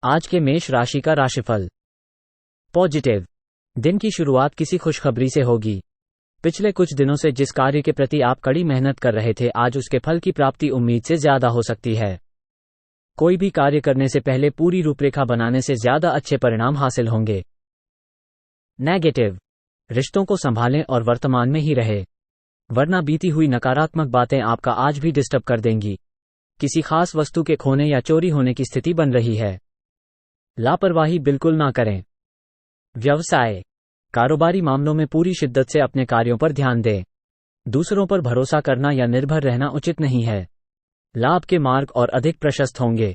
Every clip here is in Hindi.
आज के मेष राशि का राशिफल। पॉजिटिव। दिन की शुरुआत किसी खुशखबरी से होगी। पिछले कुछ दिनों से जिस कार्य के प्रति आप कड़ी मेहनत कर रहे थे, आज उसके फल की प्राप्ति उम्मीद से ज्यादा हो सकती है। कोई भी कार्य करने से पहले पूरी रूपरेखा बनाने से ज्यादा अच्छे परिणाम हासिल होंगे। नेगेटिव। रिश्तों को संभालें और वर्तमान में ही रहे, वरना बीती हुई नकारात्मक बातें आपका आज भी डिस्टर्ब कर देंगी। किसी खास वस्तु के खोने या चोरी होने की स्थिति बन रही है। लापरवाही बिल्कुल ना करें। व्यवसाय। कारोबारी मामलों में पूरी शिद्दत से अपने कार्यों पर ध्यान दें। दूसरों पर भरोसा करना या निर्भर रहना उचित नहीं है। लाभ के मार्ग और अधिक प्रशस्त होंगे।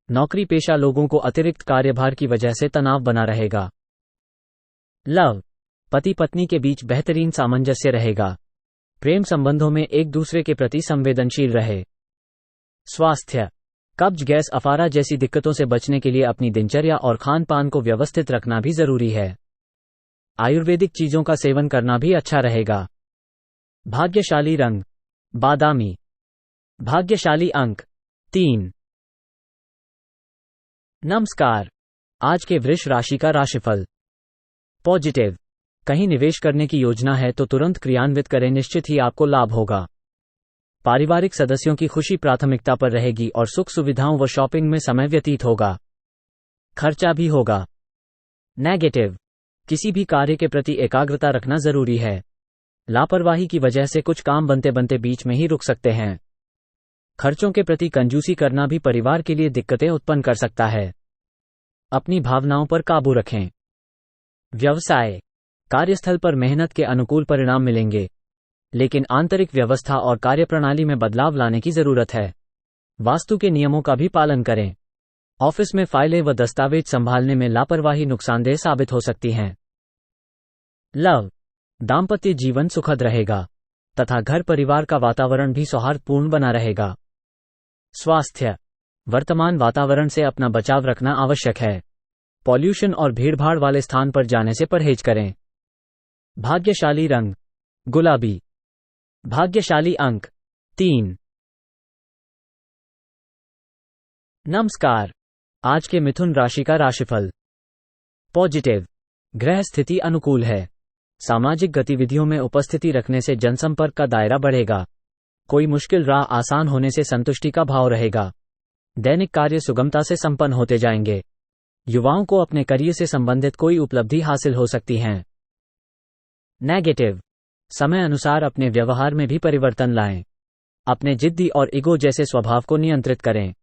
नौकरी पेशा लोगों को अतिरिक्त कार्यभार की वजह से तनाव बना रहेगा। लव। पति पत्नी के बीच बेहतरीन सामंजस्य रहेगा। प्रेम संबंधों में एक दूसरे के प्रति संवेदनशील रहे। स्वास्थ्य। कब्ज, गैस, अफारा जैसी दिक्कतों से बचने के लिए अपनी दिनचर्या और खान पान को व्यवस्थित रखना भी जरूरी है। आयुर्वेदिक चीजों का सेवन करना भी अच्छा रहेगा। भाग्यशाली रंग बादामी। भाग्यशाली अंक 3। नमस्कार। आज के वृष राशि का राशिफल। पॉजिटिव। कहीं निवेश करने की योजना है तो तुरंत क्रियान्वित करें, निश्चित ही आपको लाभ होगा। पारिवारिक सदस्यों की खुशी प्राथमिकता पर रहेगी और सुख सुविधाओं व शॉपिंग में समय व्यतीत होगा। खर्चा भी होगा। नेगेटिव। किसी भी कार्य के प्रति एकाग्रता रखना जरूरी है। लापरवाही की वजह से कुछ काम बनते बनते बीच में ही रुक सकते हैं। खर्चों के प्रति कंजूसी करना भी परिवार के लिए दिक्कतें उत्पन्न कर सकता है। अपनी भावनाओं पर काबू रखें। व्यवसाय। कार्यस्थल पर मेहनत के अनुकूल परिणाम मिलेंगे, लेकिन आंतरिक व्यवस्था और कार्यप्रणाली में बदलाव लाने की जरूरत है। वास्तु के नियमों का भी पालन करें। ऑफिस में फाइलें व दस्तावेज संभालने में लापरवाही नुकसानदेह साबित हो सकती हैं। लव। दाम्पत्य जीवन सुखद रहेगा तथा घर परिवार का वातावरण भी सौहार्दपूर्ण बना रहेगा। स्वास्थ्य। वर्तमान वातावरण से अपना बचाव रखना आवश्यक है। पॉल्यूशन और भीड़भाड़ वाले स्थान पर जाने से परहेज करें। भाग्यशाली रंग गुलाबी। भाग्यशाली अंक 3। नमस्कार। आज के मिथुन राशि का राशिफल। पॉजिटिव। ग्रह स्थिति अनुकूल है। सामाजिक गतिविधियों में उपस्थिति रखने से जनसंपर्क का दायरा बढ़ेगा। कोई मुश्किल राह आसान होने से संतुष्टि का भाव रहेगा। दैनिक कार्य सुगमता से संपन्न होते जाएंगे। युवाओं को अपने करियर से संबंधित कोई उपलब्धि हासिल हो सकती है। नेगेटिव। समय अनुसार अपने व्यवहार में भी परिवर्तन लाएं। अपने जिद्दी और ईगो जैसे स्वभाव को नियंत्रित करें।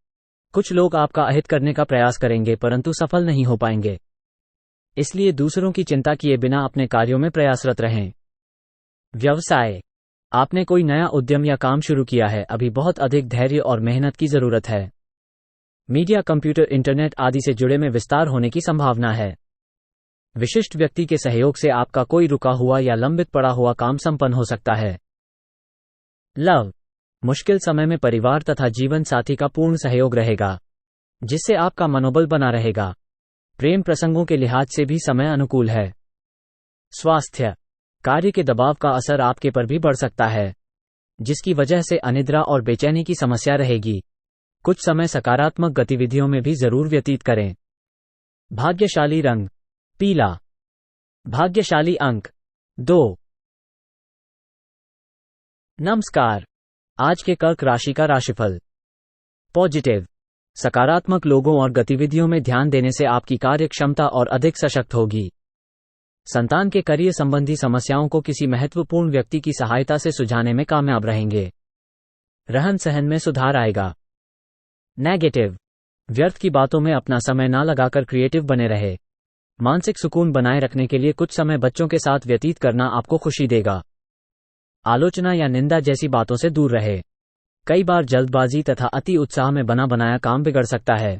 कुछ लोग आपका अहित करने का प्रयास करेंगे परंतु सफल नहीं हो पाएंगे, इसलिए दूसरों की चिंता किए बिना अपने कार्यों में प्रयासरत रहें। व्यवसाय। आपने कोई नया उद्यम या काम शुरू किया है, अभी बहुत अधिक धैर्य और मेहनत की जरूरत है। मीडिया, कंप्यूटर, इंटरनेट आदि से जुड़े में विस्तार होने की संभावना है। विशिष्ट व्यक्ति के सहयोग से आपका कोई रुका हुआ या लंबित पड़ा हुआ काम संपन्न हो सकता है। लव। मुश्किल समय में परिवार तथा जीवन साथी का पूर्ण सहयोग रहेगा, जिससे आपका मनोबल बना रहेगा। प्रेम प्रसंगों के लिहाज से भी समय अनुकूल है। स्वास्थ्य। कार्य के दबाव का असर आपके पर भी बढ़ सकता है, जिसकी वजह से अनिद्रा और बेचैनी की समस्या रहेगी। कुछ समय सकारात्मक गतिविधियों में भी जरूर व्यतीत करें। भाग्यशाली रंग पीला। भाग्यशाली अंक 2। नमस्कार। आज के कर्क राशि का राशिफल। पॉजिटिव। सकारात्मक लोगों और गतिविधियों में ध्यान देने से आपकी कार्य क्षमता और अधिक सशक्त होगी। संतान के करियर संबंधी समस्याओं को किसी महत्वपूर्ण व्यक्ति की सहायता से सुलझाने में कामयाब रहेंगे। रहन सहन में सुधार आएगा। नेगेटिव। व्यर्थ की बातों में अपना समय ना लगाकर क्रिएटिव बने रहे। मानसिक सुकून बनाए रखने के लिए कुछ समय बच्चों के साथ व्यतीत करना आपको खुशी देगा। आलोचना या निंदा जैसी बातों से दूर रहे। कई बार जल्दबाजी तथा अति उत्साह में बना बनाया काम बिगड़ सकता है।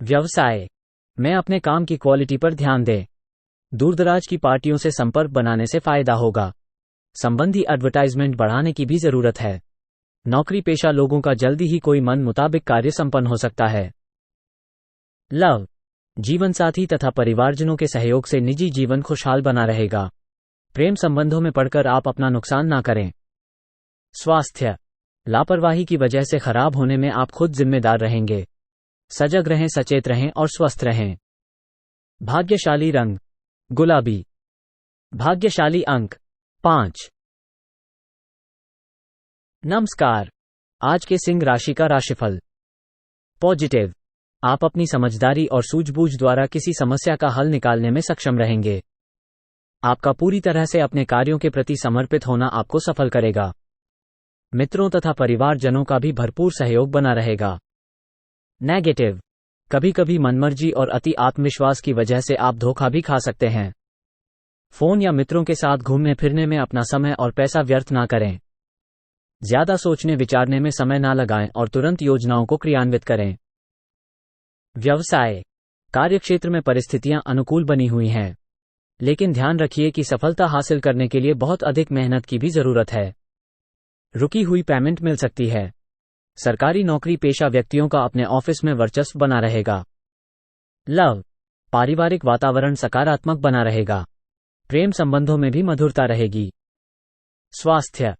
व्यवसाय में अपने काम की क्वालिटी पर ध्यान दें। दूरदराज की पार्टियों से संपर्क बनाने से फायदा होगा। संबंधी एडवर्टाइजमेंट बढ़ाने की भी जरूरत है। नौकरी पेशा लोगों का जल्दी ही कोई मन मुताबिक कार्य संपन्न हो सकता है। लव। जीवन साथी तथा परिवारजनों के सहयोग से निजी जीवन खुशहाल बना रहेगा। प्रेम संबंधों में पड़कर आप अपना नुकसान ना करें। स्वास्थ्य। लापरवाही की वजह से खराब होने में आप खुद जिम्मेदार रहेंगे। सजग रहें, सचेत रहें और स्वस्थ रहें। भाग्यशाली रंग गुलाबी। भाग्यशाली अंक 5। नमस्कार। आज के सिंह राशि का राशिफल। पॉजिटिव। आप अपनी समझदारी और सूझबूझ द्वारा किसी समस्या का हल निकालने में सक्षम रहेंगे। आपका पूरी तरह से अपने कार्यों के प्रति समर्पित होना आपको सफल करेगा। मित्रों तथा परिवारजनों का भी भरपूर सहयोग बना रहेगा। नेगेटिव। कभी कभी मनमर्जी और अति आत्मविश्वास की वजह से आप धोखा भी खा सकते हैं। फोन या मित्रों के साथ घूमने फिरने में अपना समय और पैसा व्यर्थ ना करें। ज्यादा सोचने विचारने में समय ना लगाएं और तुरंत योजनाओं को क्रियान्वित करें। व्यवसाय। कार्यक्षेत्र में परिस्थितियां अनुकूल बनी हुई हैं, लेकिन ध्यान रखिए कि सफलता हासिल करने के लिए बहुत अधिक मेहनत की भी जरूरत है। रुकी हुई पेमेंट मिल सकती है। सरकारी नौकरी पेशा व्यक्तियों का अपने ऑफिस में वर्चस्व बना रहेगा। लव। पारिवारिक वातावरण सकारात्मक बना रहेगा। प्रेम संबंधों में भी मधुरता रहेगी। स्वास्थ्य।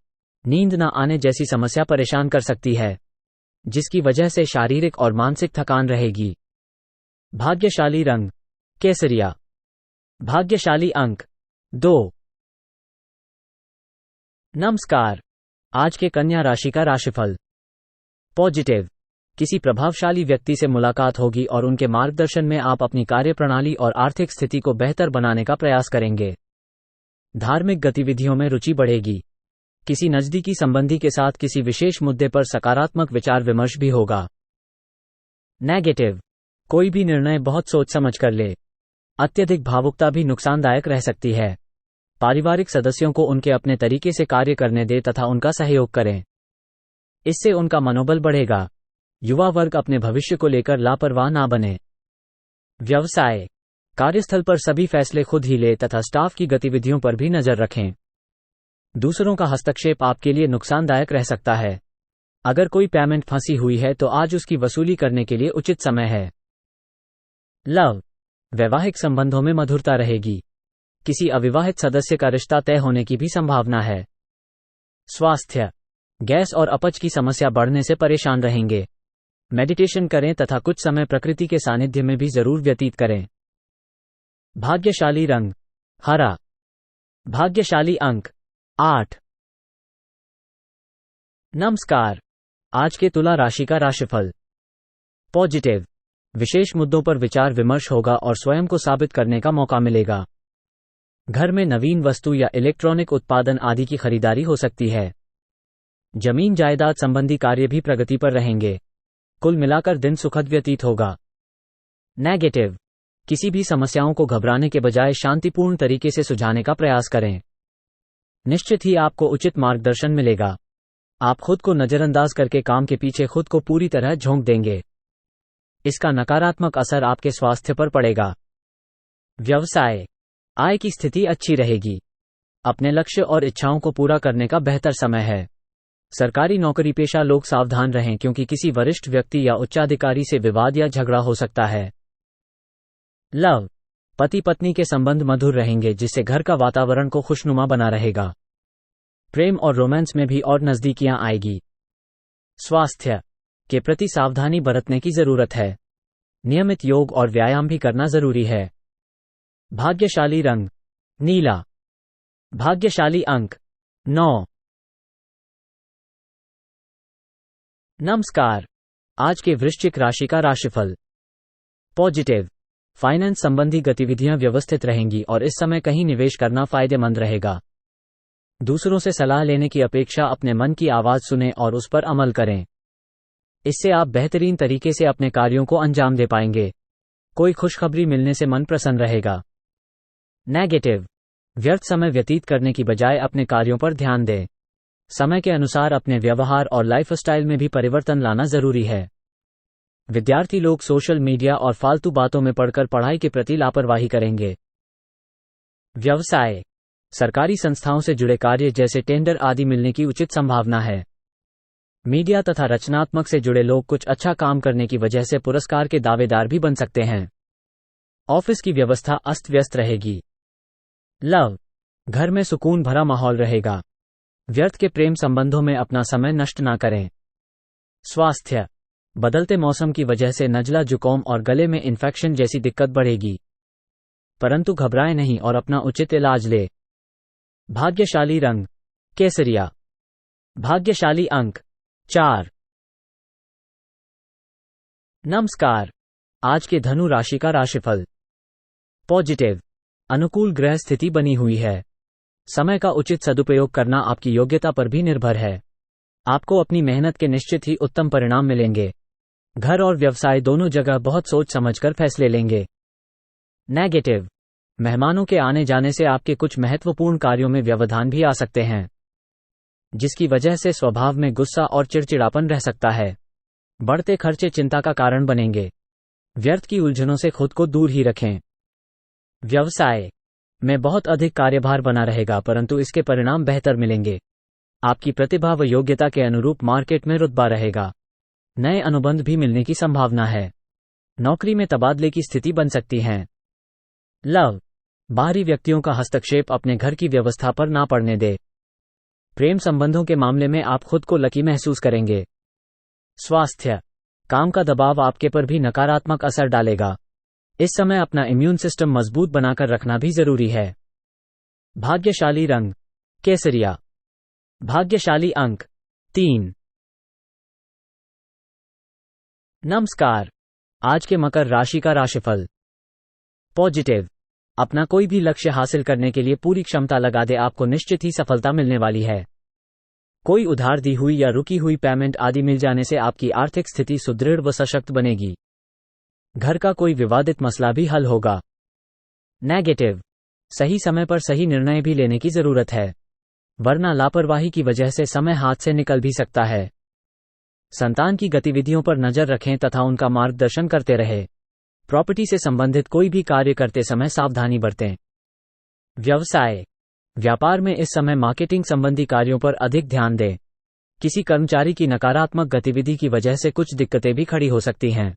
नींद न आने जैसी समस्या परेशान कर सकती है, जिसकी वजह से शारीरिक और मानसिक थकान रहेगी। भाग्यशाली रंग केसरिया। भाग्यशाली अंक 2। नमस्कार। आज के कन्या राशि का राशिफल। पॉजिटिव। किसी प्रभावशाली व्यक्ति से मुलाकात होगी और उनके मार्गदर्शन में आप अपनी कार्यप्रणाली और आर्थिक स्थिति को बेहतर बनाने का प्रयास करेंगे। धार्मिक गतिविधियों में रुचि बढ़ेगी। किसी नजदीकी संबंधी के साथ किसी विशेष मुद्दे पर सकारात्मक विचार विमर्श भी होगा। नेगेटिव। कोई भी निर्णय बहुत सोच समझ कर ले। अत्यधिक भावुकता भी नुकसानदायक रह सकती है। पारिवारिक सदस्यों को उनके अपने तरीके से कार्य करने दें तथा उनका सहयोग करें। इससे उनका मनोबल बढ़ेगा। युवा वर्ग अपने भविष्य को लेकर लापरवाह ना बने। व्यवसाय। कार्यस्थल पर सभी फैसले खुद ही ले तथा स्टाफ की गतिविधियों पर भी नजर रखें। दूसरों का हस्तक्षेप आपके लिए नुकसानदायक रह सकता है। अगर कोई पेमेंट फंसी हुई है तो आज उसकी वसूली करने के लिए उचित समय है। लव। वैवाहिक संबंधों में मधुरता रहेगी। किसी अविवाहित सदस्य का रिश्ता तय होने की भी संभावना है। स्वास्थ्य। गैस और अपच की समस्या बढ़ने से परेशान रहेंगे। मेडिटेशन करें तथा कुछ समय प्रकृति के सानिध्य में भी जरूर व्यतीत करें। भाग्यशाली रंग हरा। भाग्यशाली अंक 8। नमस्कार। आज के तुला राशि का राशिफल। पॉजिटिव। विशेष मुद्दों पर विचार विमर्श होगा और स्वयं को साबित करने का मौका मिलेगा। घर में नवीन वस्तु या इलेक्ट्रॉनिक उत्पादन आदि की खरीदारी हो सकती है। जमीन जायदाद संबंधी कार्य भी प्रगति पर रहेंगे। कुल मिलाकर दिन सुखद व्यतीत होगा। नेगेटिव। किसी भी समस्याओं को घबराने के बजाय शांतिपूर्ण तरीके से सुलझाने का प्रयास करें। निश्चित ही आपको उचित मार्गदर्शन मिलेगा। आप खुद को नजरअंदाज करके काम के पीछे खुद को पूरी तरह झोंक देंगे। इसका नकारात्मक असर आपके स्वास्थ्य पर पड़ेगा। व्यवसाय। आय की स्थिति अच्छी रहेगी। अपने लक्ष्य और इच्छाओं को पूरा करने का बेहतर समय है। सरकारी नौकरी पेशा लोग सावधान रहें क्योंकि किसी वरिष्ठ व्यक्ति या उच्चाधिकारी से विवाद या झगड़ा हो सकता है। लव। पति पत्नी के संबंध मधुर रहेंगे जिससे घर का वातावरण को खुशनुमा बना रहेगा। प्रेम और रोमांस में भी और नजदीकियां आएगी। स्वास्थ्य के प्रति सावधानी बरतने की जरूरत है। नियमित योग और व्यायाम भी करना जरूरी है। भाग्यशाली रंग नीला। भाग्यशाली अंक 9। नमस्कार। आज के वृश्चिक राशि का राशिफल। पॉजिटिव। फाइनेंस संबंधी गतिविधियां व्यवस्थित रहेंगी और इस समय कहीं निवेश करना फायदेमंद रहेगा। दूसरों से सलाह लेने की अपेक्षा अपने मन की आवाज सुनें और उस पर अमल करें। इससे आप बेहतरीन तरीके से अपने कार्यों को अंजाम दे पाएंगे। कोई खुशखबरी मिलने से मन प्रसन्न रहेगा। नेगेटिव। व्यर्थ समय व्यतीत करने की बजाय अपने कार्यों पर ध्यान दें। समय के अनुसार अपने व्यवहार और लाइफस्टाइल में भी परिवर्तन लाना जरूरी है। विद्यार्थी लोग सोशल मीडिया और फालतू बातों में पढ़कर पढ़ाई के प्रति लापरवाही करेंगे। व्यवसाय। सरकारी संस्थाओं से जुड़े कार्य जैसे टेंडर आदि मिलने की उचित संभावना है। मीडिया तथा रचनात्मक से जुड़े लोग कुछ अच्छा काम करने की वजह से पुरस्कार के दावेदार भी बन सकते हैं। ऑफिस की व्यवस्था अस्त व्यस्त रहेगी। लव। घर में सुकून भरा माहौल रहेगा। व्यर्थ के प्रेम संबंधों में अपना समय नष्ट ना करें। स्वास्थ्य। बदलते मौसम की वजह से नज़ला, जुकाम और गले में इन्फेक्शन जैसी दिक्कत बढ़ेगी, परंतु घबराएं नहीं और अपना उचित इलाज ले। भाग्यशाली रंग केसरिया। भाग्यशाली अंक 4। नमस्कार। आज के धनु राशि का राशिफल। पॉजिटिव। अनुकूल ग्रह स्थिति बनी हुई है। समय का उचित सदुपयोग करना आपकी योग्यता पर भी निर्भर है। आपको अपनी मेहनत के निश्चित ही उत्तम परिणाम मिलेंगे। घर और व्यवसाय दोनों जगह बहुत सोच समझकर फैसले लेंगे। नेगेटिव। मेहमानों के आने जाने से आपके कुछ महत्वपूर्ण कार्यों में व्यवधान भी आ सकते हैं, जिसकी वजह से स्वभाव में गुस्सा और चिड़चिड़ापन रह सकता है। बढ़ते खर्चे चिंता का कारण बनेंगे। व्यर्थ की उलझनों से खुद को दूर ही रखें। व्यवसाय में बहुत अधिक कार्यभार बना रहेगा, परंतु इसके परिणाम बेहतर मिलेंगे। आपकी प्रतिभा व योग्यता के अनुरूप मार्केट में रुतबा रहेगा। नए अनुबंध भी मिलने की संभावना है। नौकरी में तबादले की स्थिति बन सकती है। लव। बाहरी व्यक्तियों का हस्तक्षेप अपने घर की व्यवस्था पर ना पड़ने दे। प्रेम संबंधों के मामले में आप खुद को लकी महसूस करेंगे। स्वास्थ्य। काम का दबाव आपके पर भी नकारात्मक असर डालेगा। इस समय अपना इम्यून सिस्टम मजबूत बनाकर रखना भी जरूरी है। भाग्यशाली रंग केसरिया। भाग्यशाली अंक 3। नमस्कार। आज के मकर राशि का राशिफल। पॉजिटिव। अपना कोई भी लक्ष्य हासिल करने के लिए पूरी क्षमता लगा दे, आपको निश्चित ही सफलता मिलने वाली है। कोई उधार दी हुई या रुकी हुई पेमेंट आदि मिल जाने से आपकी आर्थिक स्थिति सुदृढ़ व सशक्त बनेगी। घर का कोई विवादित मसला भी हल होगा। नेगेटिव। सही समय पर सही निर्णय भी लेने की जरूरत है, वरना लापरवाही की वजह से समय हाथ से निकल भी सकता है। संतान की गतिविधियों पर नजर रखें तथा उनका मार्गदर्शन करते रहे। प्रॉपर्टी से संबंधित कोई भी कार्य करते समय सावधानी बरतें। व्यवसाय। व्यापार में इस समय मार्केटिंग संबंधी कार्यों पर अधिक ध्यान दें। किसी कर्मचारी की नकारात्मक गतिविधि की वजह से कुछ दिक्कतें भी खड़ी हो सकती हैं।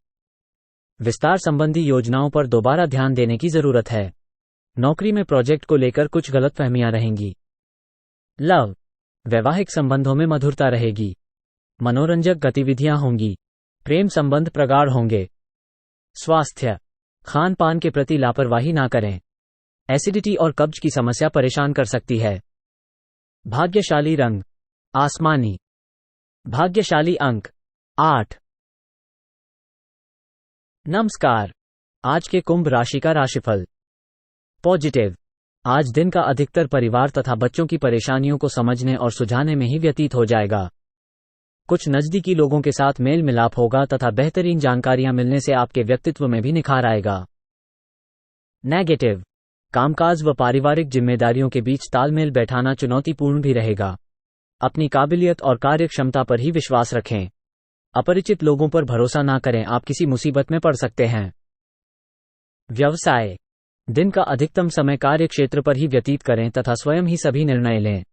विस्तार संबंधी योजनाओं पर दोबारा ध्यान देने की जरूरत है। नौकरी में प्रोजेक्ट को लेकर कुछ गलतफहमियां रहेंगी। लव। वैवाहिक संबंधों में मधुरता रहेगी। मनोरंजक गतिविधियां होंगी। प्रेम संबंध प्रगाढ़ होंगे। स्वास्थ्य। खान पान के प्रति लापरवाही ना करें। एसिडिटी और कब्ज की समस्या परेशान कर सकती है। भाग्यशाली रंग आसमानी। भाग्यशाली अंक 8। नमस्कार। आज के कुंभ राशि का राशिफल। पॉजिटिव। आज दिन का अधिकतर परिवार तथा बच्चों की परेशानियों को समझने और सुलझाने में ही व्यतीत हो जाएगा। कुछ नजदीकी लोगों के साथ मेल मिलाप होगा तथा बेहतरीन जानकारियां मिलने से आपके व्यक्तित्व में भी निखार आएगा। नेगेटिव। कामकाज व पारिवारिक जिम्मेदारियों के बीच तालमेल बैठाना चुनौतीपूर्ण भी रहेगा। अपनी काबिलियत और कार्य क्षमता पर ही विश्वास रखें। अपरिचित लोगों पर भरोसा ना करें, आप किसी मुसीबत में पड़ सकते हैं। व्यवसाय। दिन का अधिकतम समय कार्य क्षेत्र पर ही व्यतीत करें तथा स्वयं ही सभी निर्णय लें।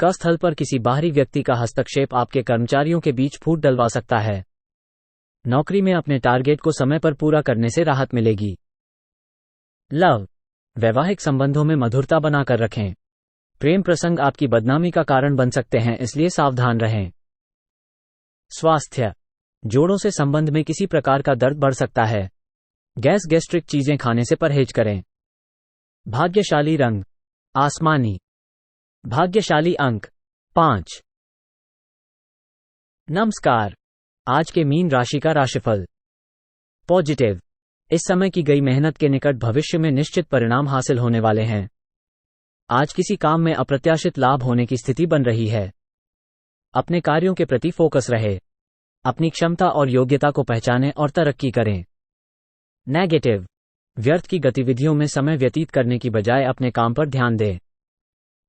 कार्यस्थल पर किसी बाहरी व्यक्ति का हस्तक्षेप आपके कर्मचारियों के बीच फूट डलवा सकता है। नौकरी में अपने टारगेट को समय पर पूरा करने से राहत मिलेगी। लव। वैवाहिक संबंधों में मधुरता बनाकर रखें। प्रेम प्रसंग आपकी बदनामी का कारण बन सकते हैं, इसलिए सावधान रहें। स्वास्थ्य। जोड़ों से संबंध में किसी प्रकार का दर्द बढ़ सकता है। गैस्ट्रिक चीजें खाने से परहेज करें। भाग्यशाली रंग आसमानी। भाग्यशाली अंक 5। नमस्कार। आज के मीन राशि का राशिफल। पॉजिटिव। इस समय की गई मेहनत के निकट भविष्य में निश्चित परिणाम हासिल होने वाले हैं। आज किसी काम में अप्रत्याशित लाभ होने की स्थिति बन रही है। अपने कार्यों के प्रति फोकस रहे। अपनी क्षमता और योग्यता को पहचानें और तरक्की करें। नेगेटिव। व्यर्थ की गतिविधियों में समय व्यतीत करने की बजाय अपने काम पर ध्यान दें।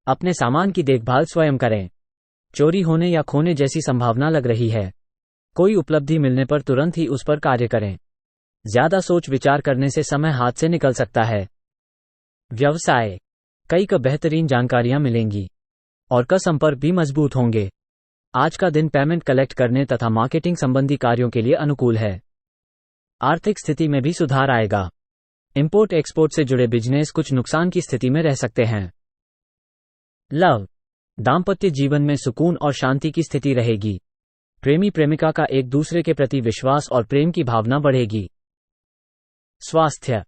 अपने सामान की देखभाल स्वयं करें। चोरी होने या खोने जैसी संभावना लग रही है। कोई उपलब्धि मिलने पर तुरंत ही उस पर कार्य करें। ज्यादा सोच विचार करने से समय हाथ से निकल सकता है। व्यवसाय। कई बेहतरीन जानकारियां मिलेंगी और संपर्क भी मजबूत होंगे। आज का दिन पेमेंट कलेक्ट करने तथा मार्केटिंग संबंधी कार्यों के लिए अनुकूल है। आर्थिक स्थिति में भी सुधार आएगा। इंपोर्ट एक्सपोर्ट से जुड़े बिजनेस कुछ नुकसान की स्थिति में रह सकते हैं। लव। दाम्पत्य जीवन में सुकून और शांति की स्थिति रहेगी। प्रेमी प्रेमिका का एक दूसरे के प्रति विश्वास और प्रेम की भावना बढ़ेगी। स्वास्थ्य,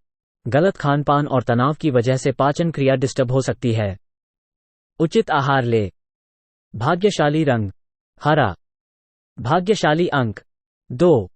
गलत खान-पान और तनाव की वजह से पाचन क्रिया डिस्टर्ब हो सकती है। उचित आहार ले। भाग्यशाली रंग हरा। भाग्यशाली अंक 2।